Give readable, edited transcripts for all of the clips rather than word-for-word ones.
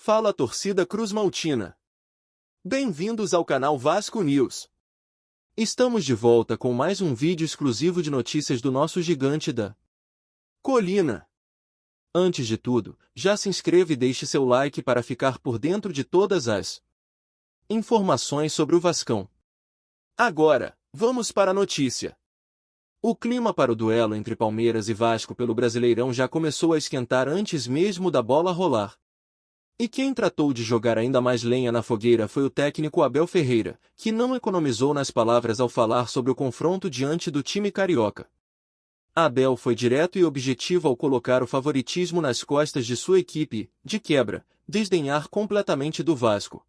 Fala torcida cruzmaltina! Bem-vindos ao canal Vasco News. Estamos de volta com mais um vídeo exclusivo de notícias do nosso gigante da colina. Antes de tudo, já se inscreva e deixe seu like para ficar por dentro de todas as informações sobre o Vascão. Agora, vamos para a notícia. O clima para o duelo entre Palmeiras e Vasco pelo Brasileirão já começou a esquentar antes mesmo da bola rolar. E quem tratou de jogar ainda mais lenha na fogueira foi o técnico Abel Ferreira, que não economizou nas palavras ao falar sobre o confronto diante do time carioca. Abel foi direto e objetivo ao colocar o favoritismo nas costas de sua equipe e, de quebra, desdenhar completamente do Vasco.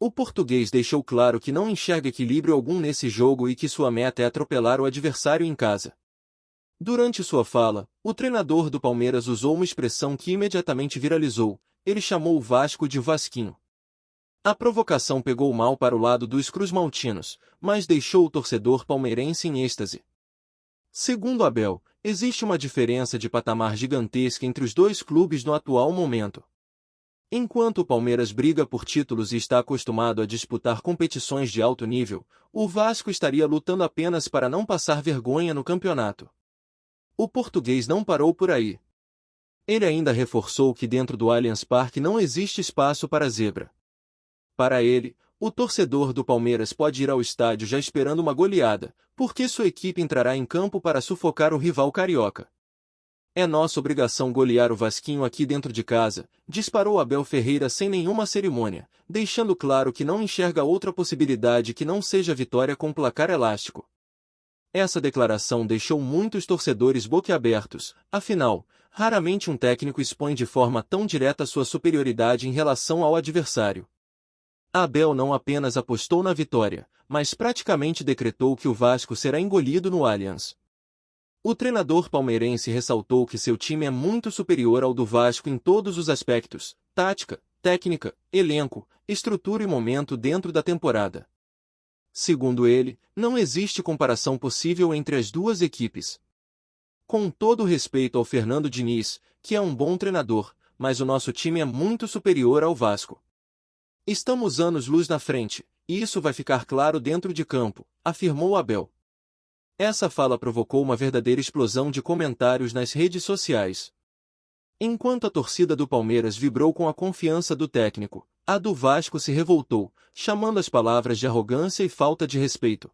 O português deixou claro que não enxerga equilíbrio algum nesse jogo e que sua meta é atropelar o adversário em casa. Durante sua fala, o treinador do Palmeiras usou uma expressão que imediatamente viralizou. Ele chamou o Vasco de Vasquinho. A provocação pegou mal para o lado dos cruzmaltinos, mas deixou o torcedor palmeirense em êxtase. Segundo Abel, existe uma diferença de patamar gigantesca entre os dois clubes no atual momento. Enquanto o Palmeiras briga por títulos e está acostumado a disputar competições de alto nível, o Vasco estaria lutando apenas para não passar vergonha no campeonato. O português não parou por aí. Ele ainda reforçou que dentro do Allianz Parque não existe espaço para zebra. Para ele, o torcedor do Palmeiras pode ir ao estádio já esperando uma goleada, porque sua equipe entrará em campo para sufocar o rival carioca. É nossa obrigação golear o Vasquinho aqui dentro de casa, disparou Abel Ferreira sem nenhuma cerimônia, deixando claro que não enxerga outra possibilidade que não seja vitória com placar elástico. Essa declaração deixou muitos torcedores boquiabertos, afinal, raramente um técnico expõe de forma tão direta sua superioridade em relação ao adversário. Abel não apenas apostou na vitória, mas praticamente decretou que o Vasco será engolido no Allianz. O treinador palmeirense ressaltou que seu time é muito superior ao do Vasco em todos os aspectos: tática, técnica, elenco, estrutura e momento dentro da temporada. Segundo ele, não existe comparação possível entre as duas equipes. Com todo o respeito ao Fernando Diniz, que é um bom treinador, mas o nosso time é muito superior ao Vasco. Estamos anos-luz na frente, e isso vai ficar claro dentro de campo, afirmou Abel. Essa fala provocou uma verdadeira explosão de comentários nas redes sociais. Enquanto a torcida do Palmeiras vibrou com a confiança do técnico, a do Vasco se revoltou, chamando as palavras de arrogância e falta de respeito.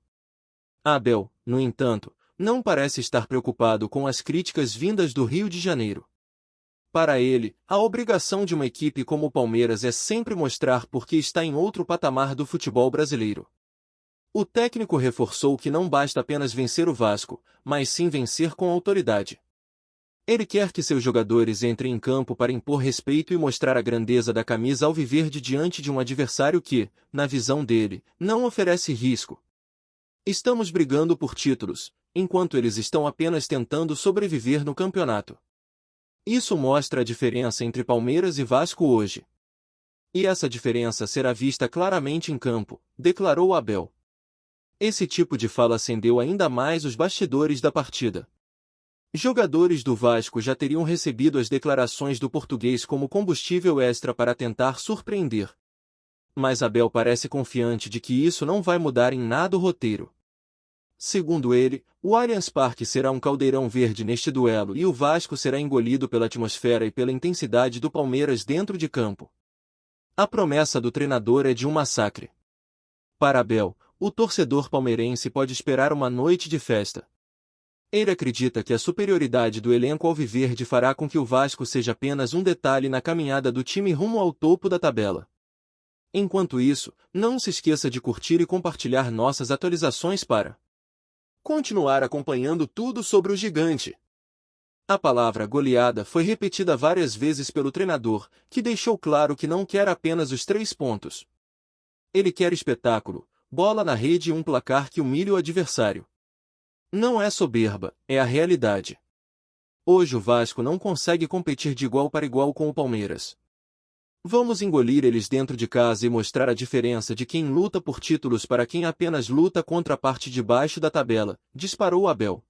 Abel, no entanto, não parece estar preocupado com as críticas vindas do Rio de Janeiro. Para ele, a obrigação de uma equipe como o Palmeiras é sempre mostrar por que está em outro patamar do futebol brasileiro. O técnico reforçou que não basta apenas vencer o Vasco, mas sim vencer com autoridade. Ele quer que seus jogadores entrem em campo para impor respeito e mostrar a grandeza da camisa alviverde diante de um adversário que, na visão dele, não oferece risco. Estamos brigando por títulos, enquanto eles estão apenas tentando sobreviver no campeonato. Isso mostra a diferença entre Palmeiras e Vasco hoje. E essa diferença será vista claramente em campo, declarou Abel. Esse tipo de fala acendeu ainda mais os bastidores da partida. Jogadores do Vasco já teriam recebido as declarações do português como combustível extra para tentar surpreender. Mas Abel parece confiante de que isso não vai mudar em nada o roteiro. Segundo ele, o Allianz Parque será um caldeirão verde neste duelo e o Vasco será engolido pela atmosfera e pela intensidade do Palmeiras dentro de campo. A promessa do treinador é de um massacre. Para Abel, o torcedor palmeirense pode esperar uma noite de festa. Ele acredita que a superioridade do elenco alviverde fará com que o Vasco seja apenas um detalhe na caminhada do time rumo ao topo da tabela. Enquanto isso, não se esqueça de curtir e compartilhar nossas atualizações para continuar acompanhando tudo sobre o gigante. A palavra goleada foi repetida várias vezes pelo treinador, que deixou claro que não quer apenas os 3 pontos. Ele quer espetáculo, bola na rede e um placar que humilhe o adversário. Não é soberba, é a realidade. Hoje o Vasco não consegue competir de igual para igual com o Palmeiras. Vamos engolir eles dentro de casa e mostrar a diferença de quem luta por títulos para quem apenas luta contra a parte de baixo da tabela, disparou Abel.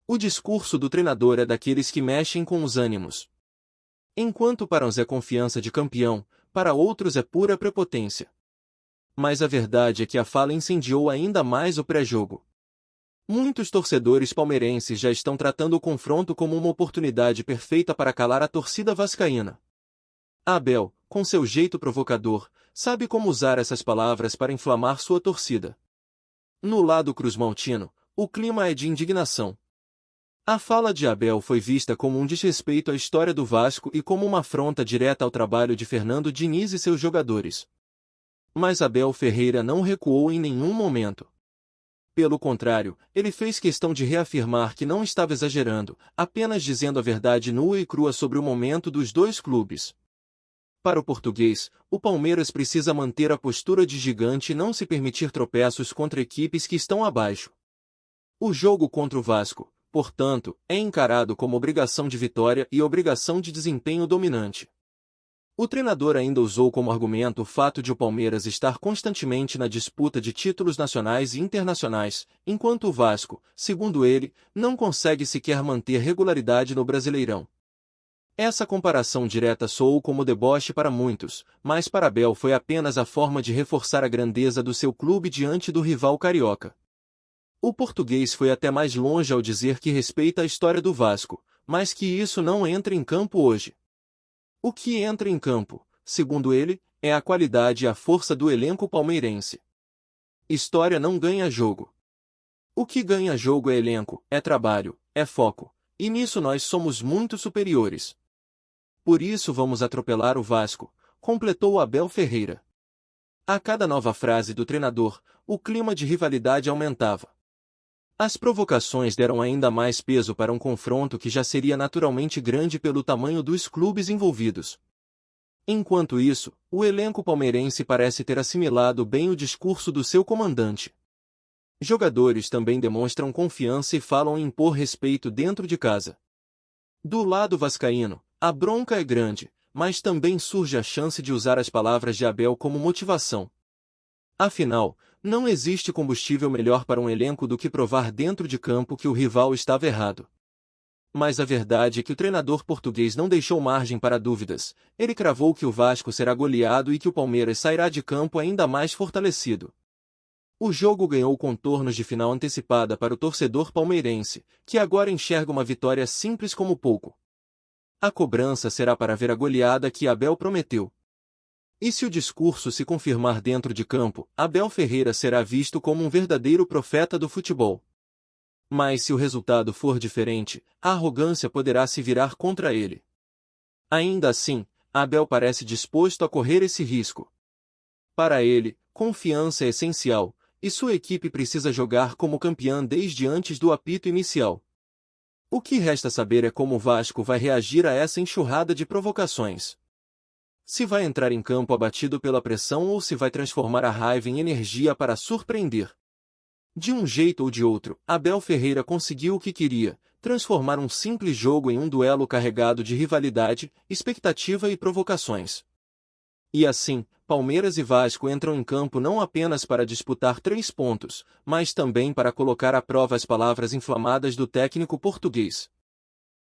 O discurso do treinador é daqueles que mexem com os ânimos. Enquanto para uns é confiança de campeão, para outros é pura prepotência. Mas a verdade é que a fala incendiou ainda mais o pré-jogo. Muitos torcedores palmeirenses já estão tratando o confronto como uma oportunidade perfeita para calar a torcida vascaína. Abel, com seu jeito provocador, sabe como usar essas palavras para inflamar sua torcida. No lado cruzmaltino, o clima é de indignação. A fala de Abel foi vista como um desrespeito à história do Vasco e como uma afronta direta ao trabalho de Fernando Diniz e seus jogadores. Mas Abel Ferreira não recuou em nenhum momento. Pelo contrário, ele fez questão de reafirmar que não estava exagerando, apenas dizendo a verdade nua e crua sobre o momento dos dois clubes. Para o português, o Palmeiras precisa manter a postura de gigante e não se permitir tropeços contra equipes que estão abaixo. O jogo contra o Vasco, portanto, é encarado como obrigação de vitória e obrigação de desempenho dominante. O treinador ainda usou como argumento o fato de o Palmeiras estar constantemente na disputa de títulos nacionais e internacionais, enquanto o Vasco, segundo ele, não consegue sequer manter regularidade no Brasileirão. Essa comparação direta soou como deboche para muitos, mas para Abel foi apenas a forma de reforçar a grandeza do seu clube diante do rival carioca. O português foi até mais longe ao dizer que respeita a história do Vasco, mas que isso não entra em campo hoje. O que entra em campo, segundo ele, é a qualidade e a força do elenco palmeirense. História não ganha jogo. O que ganha jogo é elenco, é trabalho, é foco, e nisso nós somos muito superiores. Por isso vamos atropelar o Vasco, completou Abel Ferreira. A cada nova frase do treinador, o clima de rivalidade aumentava. As provocações deram ainda mais peso para um confronto que já seria naturalmente grande pelo tamanho dos clubes envolvidos. Enquanto isso, o elenco palmeirense parece ter assimilado bem o discurso do seu comandante. Jogadores também demonstram confiança e falam em impor respeito dentro de casa. Do lado vascaíno, a bronca é grande, mas também surge a chance de usar as palavras de Abel como motivação. Afinal, não existe combustível melhor para um elenco do que provar dentro de campo que o rival estava errado. Mas a verdade é que o treinador português não deixou margem para dúvidas. Ele cravou que o Vasco será goleado e que o Palmeiras sairá de campo ainda mais fortalecido. O jogo ganhou contornos de final antecipada para o torcedor palmeirense, que agora enxerga uma vitória simples como pouco. A cobrança será para ver a goleada que Abel prometeu. E se o discurso se confirmar dentro de campo, Abel Ferreira será visto como um verdadeiro profeta do futebol. Mas se o resultado for diferente, a arrogância poderá se virar contra ele. Ainda assim, Abel parece disposto a correr esse risco. Para ele, confiança é essencial, e sua equipe precisa jogar como campeã desde antes do apito inicial. O que resta saber é como o Vasco vai reagir a essa enxurrada de provocações. Se vai entrar em campo abatido pela pressão ou se vai transformar a raiva em energia para surpreender. De um jeito ou de outro, Abel Ferreira conseguiu o que queria, transformar um simples jogo em um duelo carregado de rivalidade, expectativa e provocações. E assim, Palmeiras e Vasco entram em campo não apenas para disputar 3 pontos, mas também para colocar à prova as palavras inflamadas do técnico português.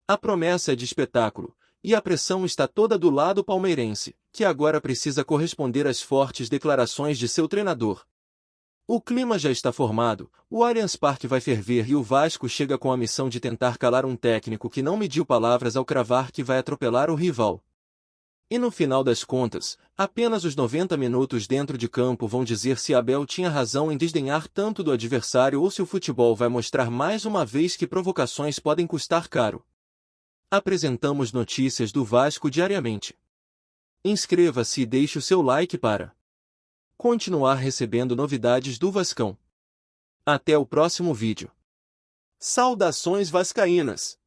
A promessa é de espetáculo, e a pressão está toda do lado palmeirense, que agora precisa corresponder às fortes declarações de seu treinador. O clima já está formado, o Allianz Parque vai ferver e o Vasco chega com a missão de tentar calar um técnico que não mediu palavras ao cravar que vai atropelar o rival. E no final das contas, apenas os 90 minutos dentro de campo vão dizer se Abel tinha razão em desdenhar tanto do adversário ou se o futebol vai mostrar mais uma vez que provocações podem custar caro. Apresentamos notícias do Vasco diariamente. Inscreva-se e deixe o seu like para continuar recebendo novidades do Vascão. Até o próximo vídeo. Saudações vascaínas!